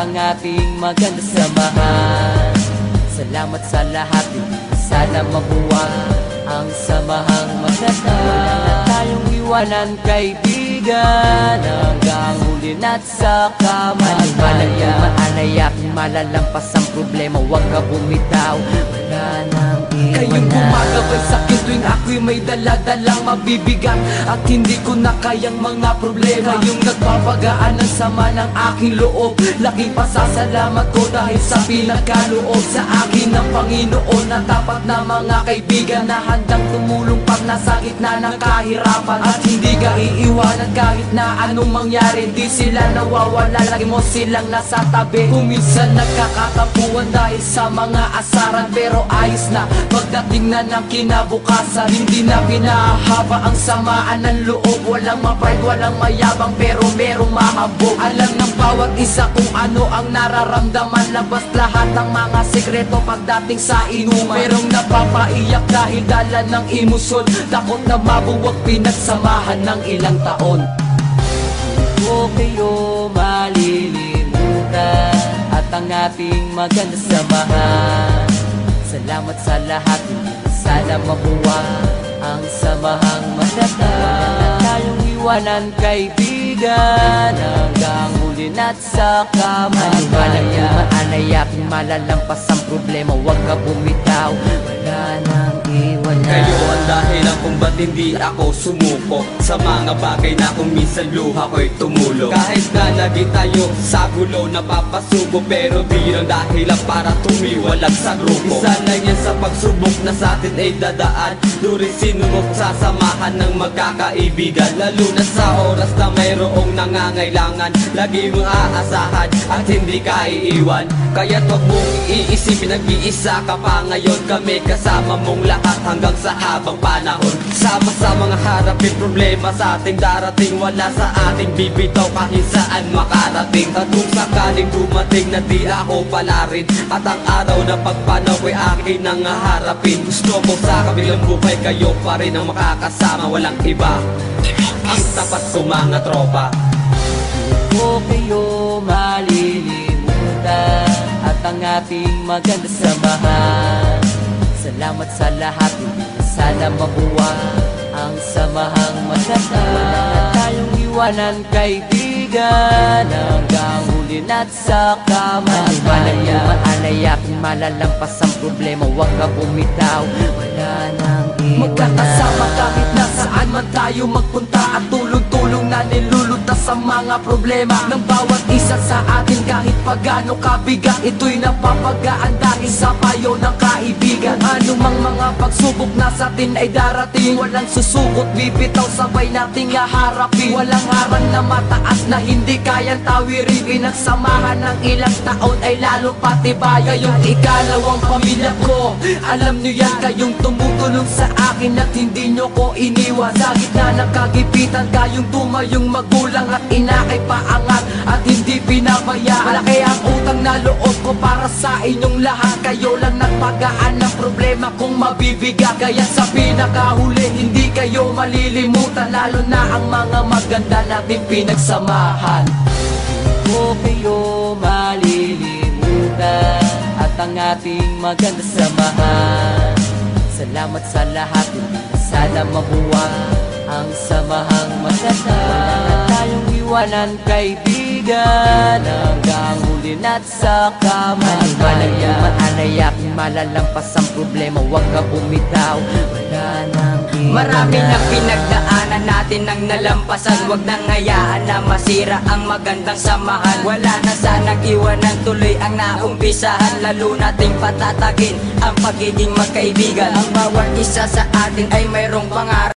ang ating maganda samahan. Salamat sa lahat, hindi sana mabuwag ang samahang maganda. Wala na tayong iwanan, kaibigan, hanggang huli na't sa kamatayan. Maanay aking malalampas ang problema, huwag ka bumitaw, wala nang iwanan. Kayong gumagabay sa'kin tuwing ako'y may daladalang mabibigat at hindi ko na kayang mga problema. Kayong nagpapagaan ng sama ng aking loob, laking pasasalamat ko dahil sa pinagkaloob sa akin ng Panginoon na tapat na mga kaibigan na handang tumulong pag nasa gitna ng kahirapan. At hindi ka iiwanan kahit na anong mangyari, di sila nawawala, lagi mo silang nasa tabi. Kung minsan nagkakatapuan dahil sa mga asaran, pero ayos na pagdating na ng kinabukasan. Hindi na pinahaba ang samaan ng loob, walang ma-pride, walang mayabang, pero merong mahabog. Alam ng bawat isa kung ano ang nararamdaman, labas lahat ng mga sekreto pagdating sa inuman. Merong napapaiyak dahil dala ng emosyon, takot na mabuwag pinagsamahan ng ilang taon. O kayo malilimutan at ang ating maganda samahan. Salamat sa lahat, hindi sana mabuwag ang samahang maganda. Wala na tayong iwanan, kaibigan, hanggang huli na't sa kamatayan. Maanay aking malalampas ang problema, huwag ka bumitaw, wala nang iwanan. Kayo ang dahilan kung ba't hindi ako sumuko sa mga bagay na kung minsan luha ko'y tumulo. Kahit na lagi tayo sa gulo napapasubo, pero di lang dahilan para tumiwalag sa grupo. Isa lang yan sa pagsubok na sa atin ay dadaan, during sinubok sa samahan ng magkakaibigan. Lalo na sa oras na mayroong nangangailangan, lagi mong aasahan at hindi ka iiwan. Kaya't wag mong iisipin, nag-iisa ka pa ngayon. Kami kasama mong lahat hanggang sa habang panahon. Sama-sama nga harapin problema sa ating darating, wala sa ating bibitaw kahit saan makarating. At kung sakaling dumating na di ako pala rin, at ang araw na pagpanaw ko'y akin nang harapin, gusto ko sa kabilang buhay kayo pa rin ang makakasama, walang iba, ang tapat ko mga tropa. O kayo malilimutan at ang ating maganda samahan. Salamat sa lahat, hindi na sana mabuwag ang samahang maganda. Wala na tayong iwanan, kaibigan, hanggang huli na't sa kamatayan. Maanay aking malalampas ang problema, huwag ka bumitaw, wala nang iwanan. Magkakasama kahit nasaan man tayo magpunta, at tulong-tulong na nilulutas sa mga problema ng bawat isa sa atin. Kahit pagano kabigat, ito'y napapagaan dahil sa payo ng kaibigan. Anumang mga pagsubok na sa atin ay darating, walang susukot, bibitaw, sabay nating haharapin. Walang harang na mataas na hindi kayang tawirin, pinagsamahan ng ilang taon ay lalo patibay. Kayong ikalawang pamilya ko, alam nyo yan, kayong tumutulong sa akin at hindi nyo ko iniwan. Sa gitna ng kagipitan, kayong tumayong magulang at ina ay paangat at hindi pinabaya. Malaki ang utang na loob ko para sa inyong lahat, kayo lang nagpagaan ng problema kung mabibigat. Kaya sa pinakahuli, hindi kayo malilimutan, lalo na ang mga maganda natin pinagsamahan. O kayo malilimutan at ang ating maganda samahan. Salamat sa lahat, hindi na sana mabuwag ang samahang maganda. Wala na tayong iwanan, kaibigan, hanggang huli na't sa kamatayan. Maanay aking malalampas ang problema, huwag ka bumitaw, wala nang iwanan. Marami na pinagdaanan natin ang nalampasan, wag nang hayaan na masira ang magandang samahan. Wala na sanang iwanan, tuloy ang naumpisahan, lalo nating patatagin ang pagiging magkaibigan. Ang bawat isa sa atin ay mayroong pangarap.